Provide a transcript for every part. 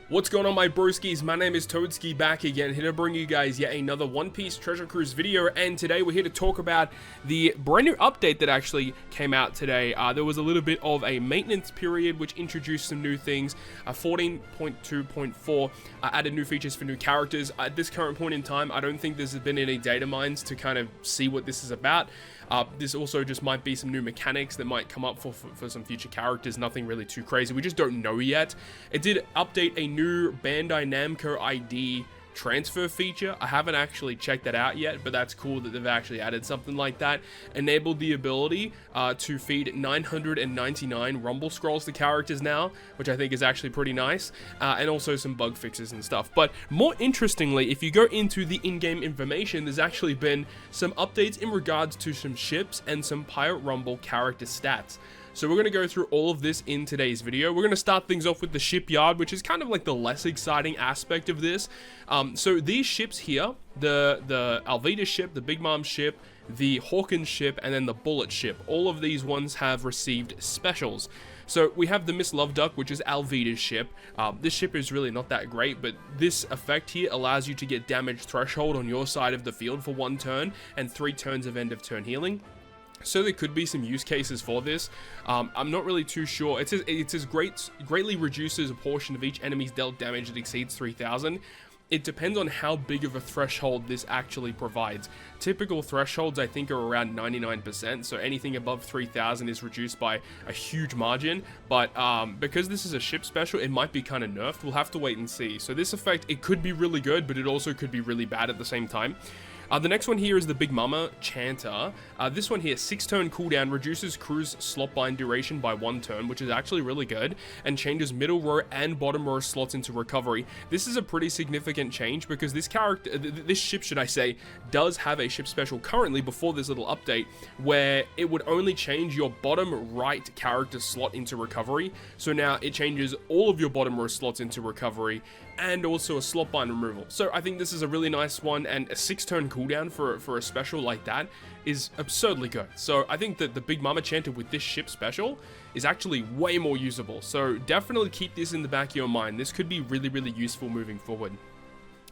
What's going on, my broskiis? My name is Toadskii, back again, here to bring you guys yet another One Piece Treasure Cruise video, and today we're here to talk about the brand new update that actually came out today. There was a little bit of a maintenance period which introduced some new things. 14.2.4 added new features for new characters. At this current point in time, I don't think there's been any data mines to kind of see what this is about. This also just might be some new mechanics that might come up for some future characters. Nothing really too crazy. We just don't know yet. It did update a new Bandai Namco ID transfer feature. I haven't actually checked that out yet, but that's cool that they've actually added something like that. Enabled the ability to feed 999 rumble scrolls to characters now, which I think is actually pretty nice, and also some bug fixes and stuff. But more interestingly, if you go into the in-game information, there's actually been some updates in regards to some ships and some Pirate Rumble character stats. So we're going to go through all of this in today's video. We're going to start things off with the shipyard, which is kind of like the less exciting aspect of this. So these ships here, the Alvida ship, the Big Mom ship, the Hawkins ship, and then the Bullet ship, all of these ones have received specials. So we have the Miss Love Duck, which is Alvida's ship. This ship is really not that great, but this effect here allows you to get damage threshold on your side of the field for 1 turn and 3 turns of end of turn healing. So there could be some use cases for this. I'm not really too sure. It says greatly reduces a portion of each enemy's dealt damage that exceeds 3,000. It depends on how big of a threshold this actually provides. Typical thresholds, I think, are around 99%, so anything above 3,000 is reduced by a huge margin. But because this is a ship special, it might be kind of nerfed. We'll have to wait and see. So this effect, it could be really good, but it also could be really bad at the same time. The next one here is the Big Mama Chanter. This one here, 6-turn cooldown, reduces crew's slot bind duration by 1 turn, which is actually really good, and changes middle row and bottom row slots into recovery. This is a pretty significant change because this character, this ship, should I say, does have a ship special currently before this little update where it would only change your bottom right character slot into recovery. So now it changes all of your bottom row slots into recovery and also a slot bind removal. So I think this is a really nice one, and a 6-turn cooldown for a special like that is absurdly good. So I think that the Big Mama Chanter with this ship special is actually way more usable. So definitely keep this in the back of your mind. This could be really, really useful moving forward.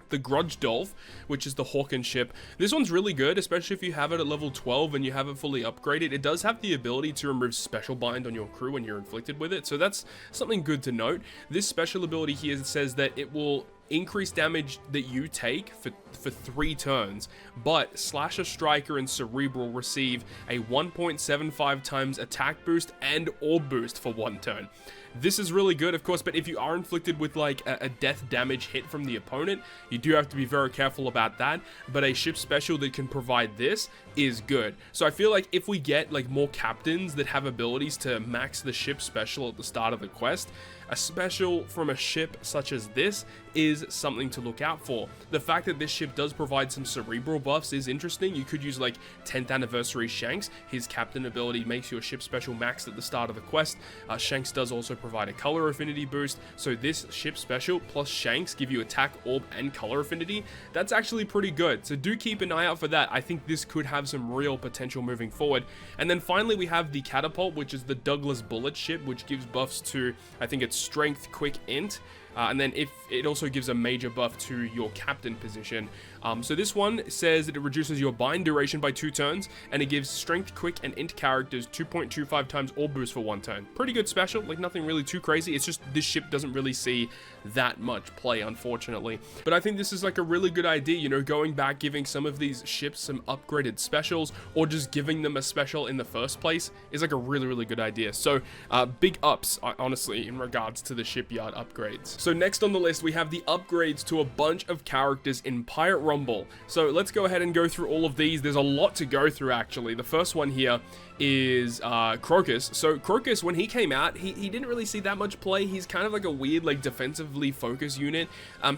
The Grudge Dolph, which is the Hawkins ship. This one's really good, especially if you have it at level 12 and you have it fully upgraded. It does have the ability to remove special bind on your crew when you're inflicted with it, so that's something good to note. This special ability here says that it will increase damage that you take for 3 turns, but Slasher, Striker, and Cerebral receive a 1.75 times attack boost and orb boost for 1 turn. This is really good, of course, but if you are inflicted with like a death damage hit from the opponent, you do have to be very careful about that. But a ship special that can provide this is good. So I feel like if we get like more captains that have abilities to max the ship special at the start of the quest, a special from a ship such as this is something to look out for. The fact that this ship does provide some cerebral buffs is interesting. You could use like 10th anniversary Shanks. His captain ability makes your ship special maxed at the start of the quest. Shanks does also provide a color affinity boost. So this ship special plus Shanks give you attack, orb, and color affinity. That's actually pretty good. So do keep an eye out for that. I think this could have some real potential moving forward. And then finally we have the Catapult, which is the Douglas Bullet ship, which gives buffs to, I think it's strength, quick, int. And then if it also gives a major buff to your captain position. So this one says that it reduces your bind duration by 2 turns, and it gives strength, quick, and int characters 2.25 times orb boost for 1 turn. Pretty good special, like nothing really too crazy. It's just this ship doesn't really see that much play, unfortunately. But I think this is like a really good idea, you know, going back, giving some of these ships some upgraded specials, or just giving them a special in the first place is like a really, really good idea. So big ups, honestly, in regards to the shipyard upgrades. So next on the list, we have the upgrades to a bunch of characters in Pirate Rumble. So let's go ahead and go through all of these. There's a lot to go through, actually. The first one here is Crocus. So Crocus, when he came out, he didn't really see that much play. He's kind of like a weird, like, defensively focused unit.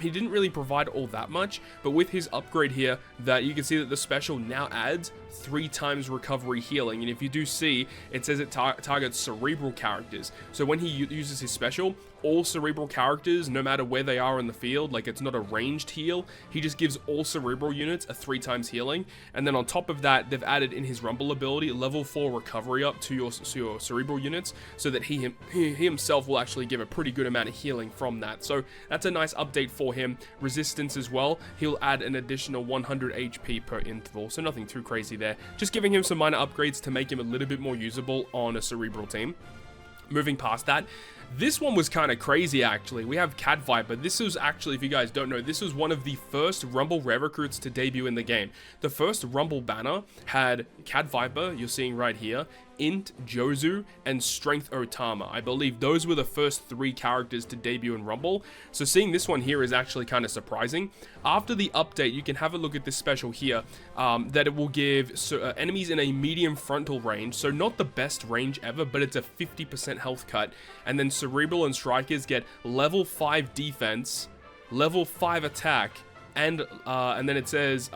He didn't really provide all that much, but with his upgrade here, that you can see that the special now adds 3 times recovery healing, and if you do see, it says it targets cerebral characters. So when he uses his special, all cerebral characters, no matter where they are in the field, like it's not a ranged heal, he just gives all cerebral units a 3 times healing. And then on top of that, they've added in his Rumble ability, level 4 more recovery up to your cerebral units, so that he himself will actually give a pretty good amount of healing from that. So that's a nice update for him. Resistance as well, he'll add an additional 100 HP per interval, so nothing too crazy there. Just giving him some minor upgrades to make him a little bit more usable on a cerebral team. Moving past that, this one was kind of crazy actually. We have Cat Viper. This was actually, if you guys don't know, this was one of the first Rumble Rare recruits to debut in the game. The first Rumble banner had Cat Viper, you're seeing right here, Int, Jozu, and Strength Otama. I believe those were the first 3 characters to debut in Rumble, so seeing this one here is actually kind of surprising. After the update, you can have a look at this special here, that it will give enemies in a medium frontal range, so not the best range ever, but it's a 50% health cut, and then Cerebral and Strikers get level 5 defense, level 5 attack, and then it says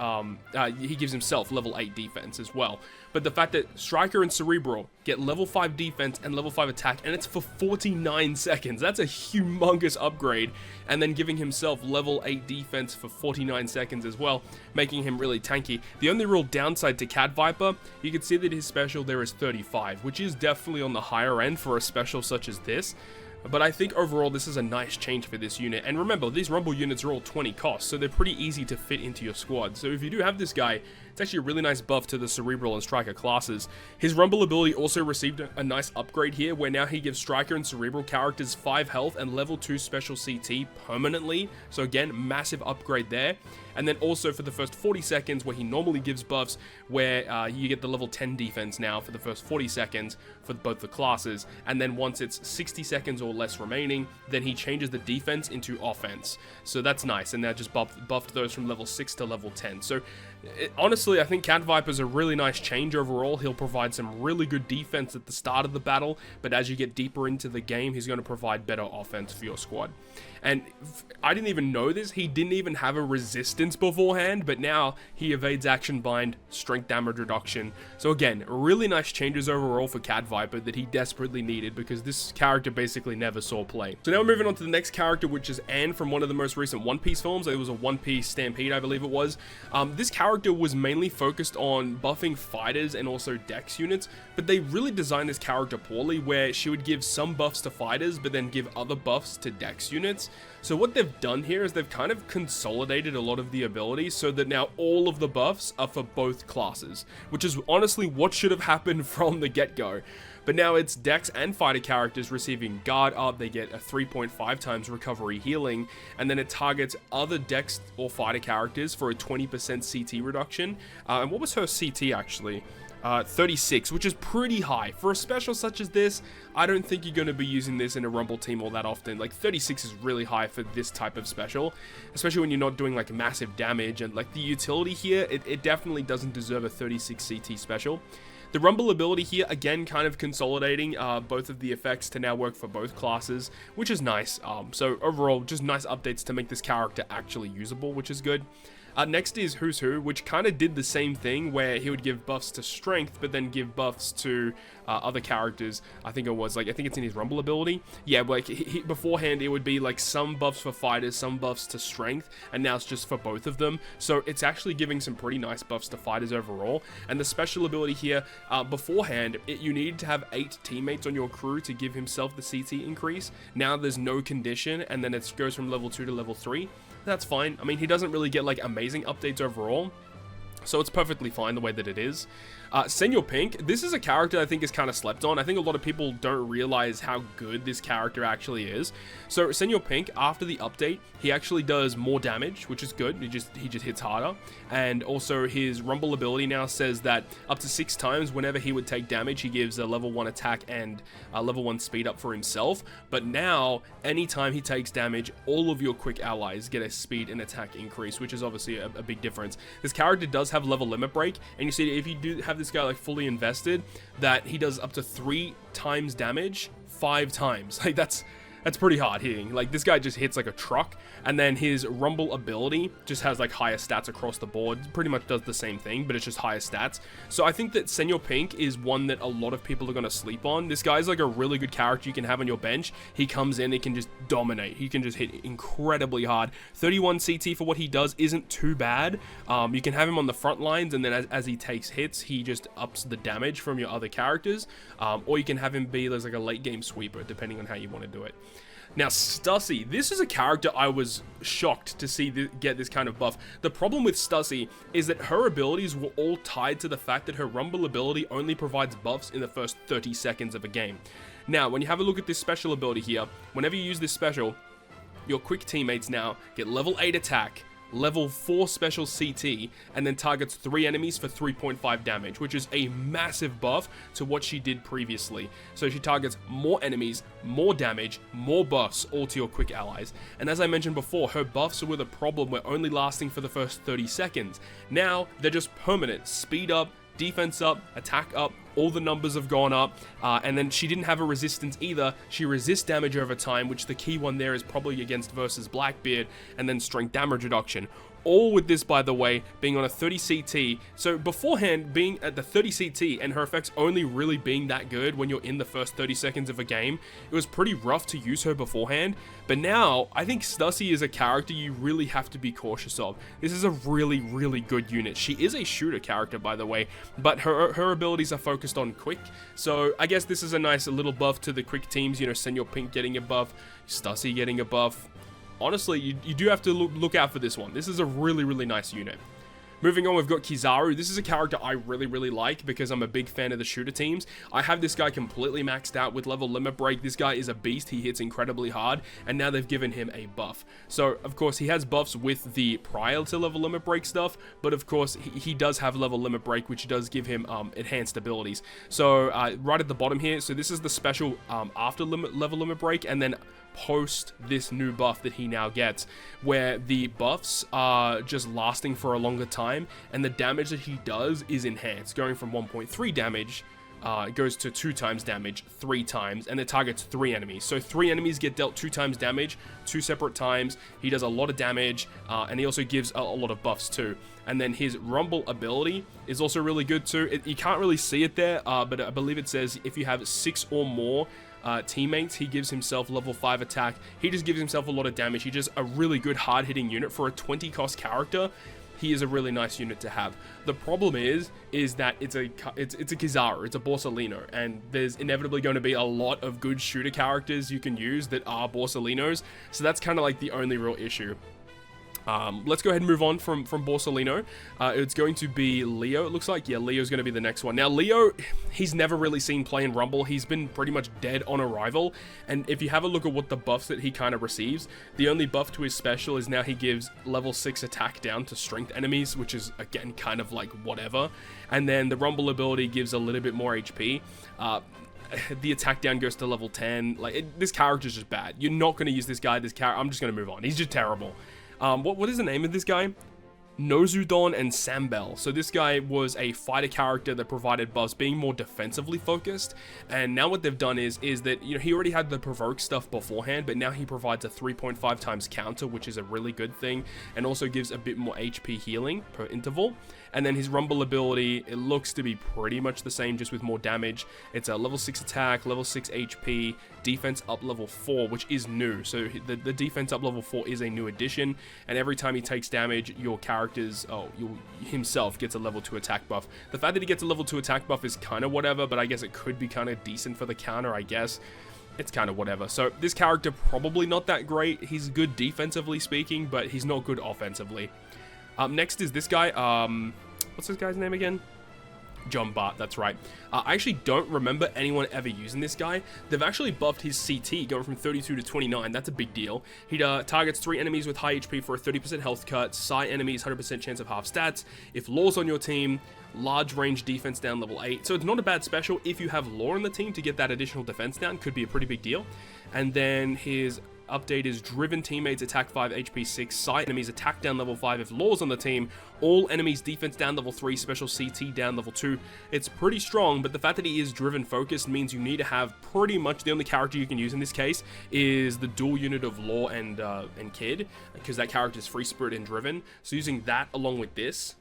he gives himself level 8 defense as well. But the fact that Striker and Cerebral get level 5 defense and level 5 attack, and it's for 49 seconds, that's a humongous upgrade. And then giving himself level 8 defense for 49 seconds as well, making him really tanky. The only real downside to Cat Viper, you can see that his special there is 35, which is definitely on the higher end for a special such as this. But I think overall this is a nice change for this unit. And remember, these Rumble units are all 20 cost, so they're pretty easy to fit into your squad. So if you do have this guy, it's actually a really nice buff to the Cerebral and Striker classes. His Rumble ability also received a nice upgrade here, where now he gives Striker and Cerebral characters 5 health and level 2 special CT permanently. So again, massive upgrade there. And then also for the first 40 seconds, where he normally gives buffs, where you get the level 10 defense now for the first 40 seconds for both the classes. And then once it's 60 seconds or less remaining, then he changes the defense into offense. So that's nice, and that just buffed those from level 6 to level 10. So honestly, I think Cat Viper's a really nice change overall. He'll provide some really good defense at the start of the battle, but as you get deeper into the game, he's going to provide better offense for your squad. And I didn't even know this, he didn't even have a resistance beforehand, but now he evades action bind, strength damage reduction. So again, really nice changes overall for Cat Viper that he desperately needed, because this character basically never saw play. So now we're moving on to the next character, which is Anne from one of the most recent One Piece films. It was a One Piece Stampede, I believe it was. This character was mainly focused on buffing fighters and also Dex units, but they really designed this character poorly, where she would give some buffs to fighters, but then give other buffs to Dex units. So what they've done here is they've kind of consolidated a lot of the abilities so that now all of the buffs are for both classes, which is honestly what should have happened from the get-go. But now it's Dex and fighter characters receiving guard up, they get a 3.5 times recovery healing, and then it targets other Dex or fighter characters for a 20% CT reduction. And what was her CT actually? 36, which is pretty high. For a special such as this, I don't think you're going to be using this in a Rumble team all that often. Like 36 is really high for this type of special, especially when you're not doing like massive damage, and like the utility here, it definitely doesn't deserve a 36 CT special. The Rumble ability here, again, kind of consolidating both of the effects to now work for both classes, which is nice. So overall, just nice updates to make this character actually usable, which is good. Next is Who's Who, which kind of did the same thing, where he would give buffs to strength, but then give buffs to other characters. I think it's in his Rumble ability. Yeah, like beforehand, it would be like some buffs for fighters, some buffs to strength, and now it's just for both of them. So it's actually giving some pretty nice buffs to fighters overall. And the special ability here, beforehand, you needed to have 8 teammates on your crew to give himself the CT increase. Now there's no condition, and then it goes from level 2 to level 3. That's fine. I mean, he doesn't really get like amazing updates overall, so it's perfectly fine the way that it is. Senor Pink, this is a character I think is kind of slept on. I think a lot of people don't realize how good this character actually is. So Senor Pink, after the update, he actually does more damage, which is good. He just hits harder. And also his Rumble ability now says that up to 6 times whenever he would take damage, he gives a level 1 attack and a level 1 speed up for himself. But now, anytime he takes damage, all of your quick allies get a speed and attack increase, which is obviously a big difference. This character does have level limit break, and you see if you do have this guy like fully invested, that he does up to 3 times damage 5 times. Like that's That's pretty hard hitting. Like, this guy just hits like a truck, and then his rumble ability just has like higher stats across the board. Pretty much does the same thing, but it's just higher stats. So I think that Senor Pink is one that a lot of people are going to sleep on. This guy's like a really good character you can have on your bench. He comes in, he can just dominate. He can just hit incredibly hard. 31 CT for what he does isn't too bad. You can have him on the front lines, and then as he takes hits, he just ups the damage from your other characters. Or you can have him be like a late game sweeper, depending on how you want to do it. Now, Stussy, this is a character I was shocked to see get this kind of buff. The problem with Stussy is that her abilities were all tied to the fact that her rumble ability only provides buffs in the first 30 seconds of a game. Now, when you have a look at this special ability here, whenever you use this special, your quick teammates now get level 8 attack, level 4 special CT, and then targets 3 enemies for 3.5 damage, which is a massive buff to what she did previously. So she targets more enemies, more damage, more buffs, all to your quick allies. And as I mentioned before, her buffs were the problem, were only lasting for the first 30 seconds. Now, they're just permanent. Speed up, defense up, attack up, all the numbers have gone up, and then she didn't have a resistance either. She resists damage over time, which the key one there is probably against versus Blackbeard, and then strength damage reduction. All with this, by the way, being on a 30 CT. So beforehand, being at the 30 CT and her effects only really being that good when you're in the first 30 seconds of a game, it was pretty rough to use her beforehand. But now, I think Stussy is a character you really have to be cautious of. This is a really, really good unit. She is a shooter character, by the way, but her abilities are focused on quick. So I guess this is a nice little buff to the quick teams. You know, Senor Pink getting a buff, Stussy getting a buff. Honestly, you do have to look out for this one. This is a really, really nice unit. Moving on, we've got Kizaru. This is a character I really, really like because I'm a big fan of the shooter teams. I have this guy completely maxed out with level limit break. This guy is a beast. He hits incredibly hard, and now they've given him a buff. So, of course, he has buffs with the prior to level limit break stuff, but of course, he does have level limit break, which does give him enhanced abilities. So, right at the bottom here, so this is the special after level limit break, and then post this new buff that he now gets, where the buffs are just lasting for a longer time, and the damage that he does is enhanced, going from 1.3 damage it goes to 2 times damage 3 times, and it targets 3 enemies. So 3 enemies get dealt 2 times damage 2 separate times. He does a lot of damage, and he also gives a lot of buffs too. And then his rumble ability is also really good too. You can't really see it there, but I believe it says if you have 6 or more teammates, he gives himself level 5 attack. He just gives himself a lot of damage. He's just a really good hard-hitting unit for a 20 cost character. He is a really nice unit to have. The problem is that it's a Kizaru, it's a Borsalino, and there's inevitably going to be a lot of good shooter characters you can use that are Borsalinos, so that's kind of like the only real issue. Let's go ahead and move on from Borsalino. It's going to be Leo, it looks like. Yeah, Leo's going to be the next one. Now, Leo, he's never really seen play in Rumble. He's been pretty much dead on arrival. And if you have a look at what the buffs that he kind of receives, the only buff to his special is now he gives level 6 attack down to strength enemies, which is, again, kind of like whatever. And then the Rumble ability gives a little bit more HP. The attack down goes to level 10. This character's just bad. You're not going to use this guy. I'm just going to move on. He's just terrible. What is the name of this guy? Nozudon and Sambel. So this guy was a fighter character that provided buffs, being more defensively focused. And now what they've done is that, you know, he already had the provoke stuff beforehand, but now he provides a 3.5 times counter, which is a really good thing, and also gives a bit more HP healing per interval. And then his rumble ability, it looks to be pretty much the same, just with more damage. It's a level 6 attack, level 6 HP, defense up level 4, which is new. So the defense up level 4 is a new addition, and every time he takes damage, your himself gets a level 2 attack buff. The fact that he gets a level 2 attack buff is kind of whatever, but I guess it could be kind of decent for the counter, I guess. It's kind of whatever. So this character, probably not that great. He's good defensively speaking, but he's not good offensively. Next is this guy. What's this guy's name again? John Bart, that's right. I actually don't remember anyone ever using this guy. They've actually buffed his CT, going from 32 to 29. That's a big deal. He targets 3 enemies with high HP for a 30% health cut. Psi enemies, 100% chance of half stats. If Law's on your team, large range defense down level 8. So it's not a bad special if you have Law on the team to get that additional defense down. Could be a pretty big deal. And then his update is driven teammates attack 5, HP 6, sight enemies attack down level 5 if Law's on the team, all enemies defense down level 3, special CT down level 2. It's pretty strong, but the fact that he is driven focused means you need to have pretty much the only character you can use in this case is the dual unit of Law and Kid, because that character is free spirit and driven. So using that along with this,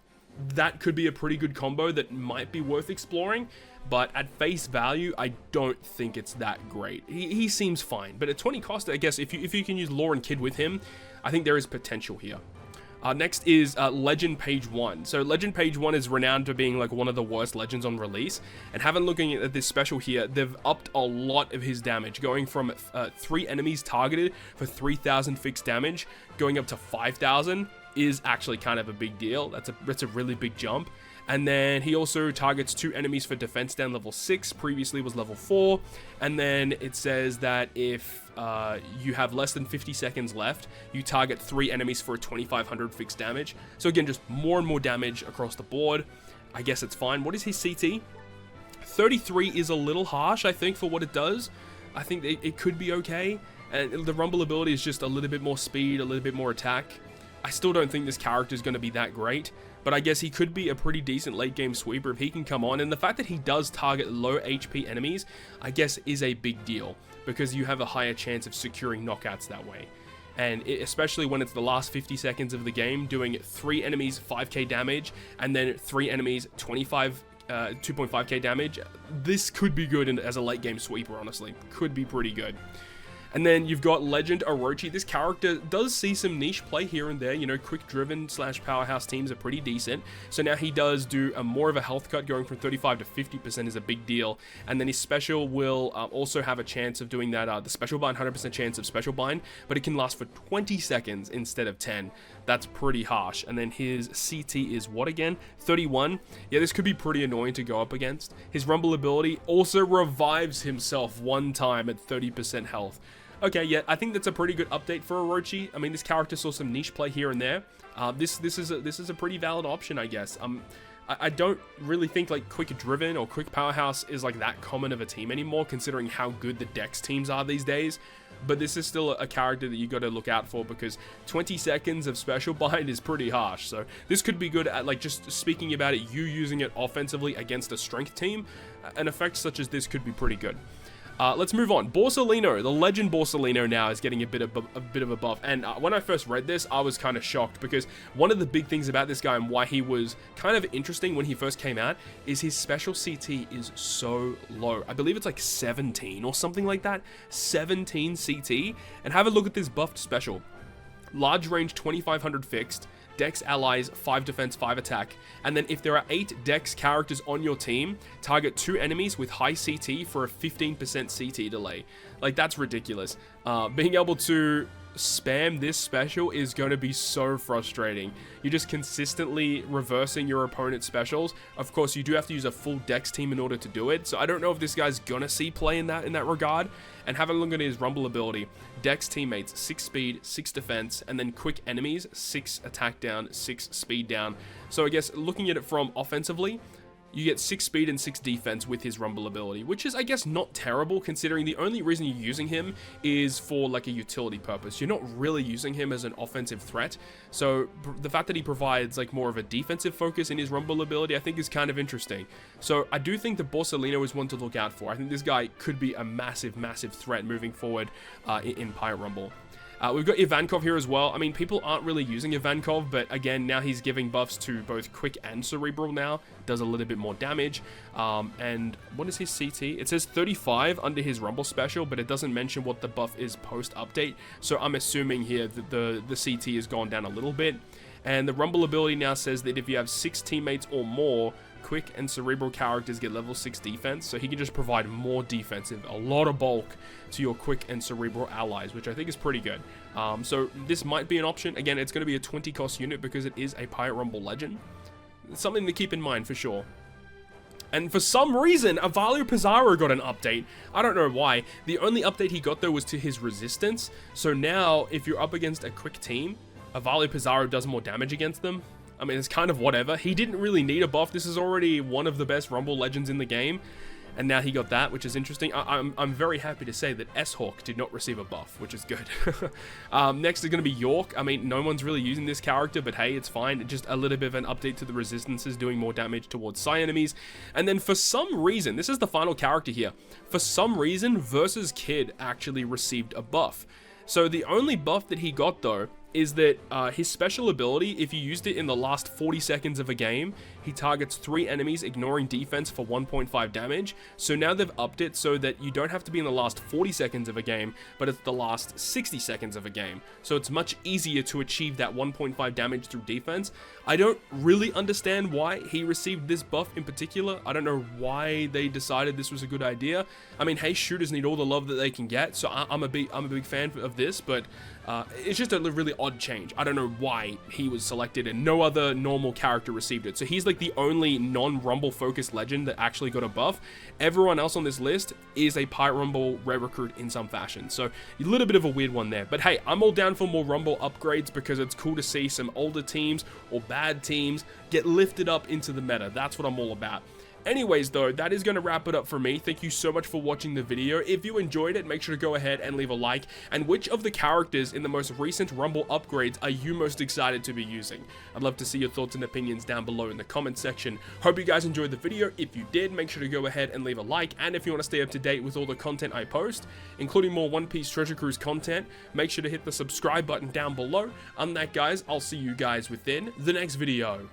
that could be a pretty good combo that might be worth exploring. But at face value, I don't think it's that great. He seems fine, but at 20 cost, I guess if you can use Law and Kid with him, I think there is potential here. Next is Legend Page 1. So Legend Page 1 is renowned for being like one of the worst legends on release. And having looking at this special here, they've upped a lot of his damage, going from 3 enemies targeted for 3,000 fixed damage, going up to 5,000 is actually kind of a big deal. That's a really big jump. And then he also targets 2 enemies for defense down level 6, previously was level 4. And then it says that if you have less than 50 seconds left, you target 3 enemies for a 2,500 fixed damage. So again, just more and more damage across the board. I guess it's fine. What is his CT? 33 is a little harsh, I think, for what it does. I think it could be okay. And the rumble ability is just a little bit more speed, a little bit more attack. I still don't think this character is going to be that great, but I guess he could be a pretty decent late game sweeper if he can come on. And the fact that he does target low HP enemies, I guess, is a big deal because you have a higher chance of securing knockouts that way. And especially when it's the last 50 seconds of the game, doing 3 enemies 5k damage and then 3 enemies 2.5k damage, this could be good as a late game sweeper, honestly. Could be pretty good. And then you've got Legend Orochi. This character does see some niche play here and there. You know, quick driven / powerhouse teams are pretty decent. So now he does do more of a health cut, going from 35 to 50% is a big deal. And then his special will also have a chance of doing that. The special bind, 100% chance of special bind, but it can last for 20 seconds instead of 10. That's pretty harsh. And then his CT is what again? 31. Yeah, this could be pretty annoying to go up against. His rumble ability also revives himself 1 time at 30% health. Okay, yeah, I think that's a pretty good update for Orochi. I mean, this character saw some niche play here and there. This is a pretty valid option, I guess. I don't really think like quick driven or quick powerhouse is like that common of a team anymore, considering how good the Dex teams are these days. But this is still a character that you got to look out for because 20 seconds of special bind is pretty harsh. So this could be good at like just speaking about it, you using it offensively against a strength team. An effect such as this could be pretty good. Let's move on. Borsalino, the legend Borsalino now is getting a bit of a buff. And when I first read this, I was kind of shocked because one of the big things about this guy and why he was kind of interesting when he first came out is his special CT is so low. I believe it's like 17 or something like that. 17 CT. And have a look at this buffed special. Large range 2,500 fixed. Dex allies, 5 defense, 5 attack. And then if there are 8 Dex characters on your team, target 2 enemies with high CT for a 15% CT delay. Like, that's ridiculous. Being able to spam this special is going to be so frustrating. You're just consistently reversing your opponent's specials. Of course, you do have to use a full Dex team in order to do it. So I don't know if this guy's gonna see play in that regard. And have a look at his rumble ability. Dex teammates, 6 speed, 6 defense, and then quick enemies, 6 attack down, 6 speed down. So I guess looking at it from offensively, you get 6 speed and 6 defense with his rumble ability, which is, I guess, not terrible considering the only reason you're using him is for like a utility purpose. You're not really using him as an offensive threat. So the fact that he provides like more of a defensive focus in his rumble ability, I think is kind of interesting. So I do think that Borsalino is one to look out for. I think this guy could be a massive, massive threat moving forward in Pirate Rumble. We've got Ivankov here as well. I mean, people aren't really using Ivankov, but again, now he's giving buffs to both quick and cerebral now. Does a little bit more damage. And what is his CT? It says 35 under his Rumble special, but it doesn't mention what the buff is post-update. So I'm assuming here that the CT has gone down a little bit. And the Rumble ability now says that if you have 6 teammates or more, quick and cerebral characters get level 6 defense, so he can just provide more defensive, a lot of bulk to your quick and cerebral allies, which I think is pretty good. So this might be an option. Again, it's going to be a 20 cost unit because it is a Pirate Rumble legend. It's something to keep in mind for sure. And for some reason, Avalio Pizarro got an update. I don't know why. The only update he got though was to his resistance. So now, if you're up against a quick team, Avalio Pizarro does more damage against them. I mean, it's kind of whatever. He didn't really need a buff. This is already one of the best Rumble legends in the game. and now he got that, which is interesting. I'm very happy to say that S-Hawk did not receive a buff, which is good. Next is going to be York. I mean, no one's really using this character, but hey, it's fine. Just a little bit of an update to the resistances, doing more damage towards Psi enemies. And then for some reason, this is the final character here, for some reason, Versus Kid actually received a buff. So the only buff that he got, though, is that his special ability, if you used it in the last 40 seconds of a game, he targets 3 enemies, ignoring defense for 1.5 damage. So now they've upped it so that you don't have to be in the last 40 seconds of a game, but it's the last 60 seconds of a game. So it's much easier to achieve that 1.5 damage through defense. I don't really understand why he received this buff in particular. I don't know why they decided this was a good idea. I mean, hey, shooters need all the love that they can get, so I'm a big fan of this, but it's just a really odd change. I don't know why he was selected and no other normal character received it. So he's like the only non-Rumble focused legend that actually got a buff. Everyone else on this list is a Pirate Rumble rare recruit in some fashion. So a little bit of a weird one there. But hey, I'm all down for more Rumble upgrades because it's cool to see some older teams or bad teams get lifted up into the meta. That's what I'm all about. Anyways, though, that is going to wrap it up for me. Thank you so much for watching the video. If you enjoyed it, make sure to go ahead and leave a like. And which of the characters in the most recent Rumble upgrades are you most excited to be using? I'd love to see your thoughts and opinions down below in the comments section. Hope you guys enjoyed the video. If you did, make sure to go ahead and leave a like. And if you want to stay up to date with all the content I post, including more One Piece Treasure Cruise content, make sure to hit the subscribe button down below. On that, guys, I'll see you guys within the next video.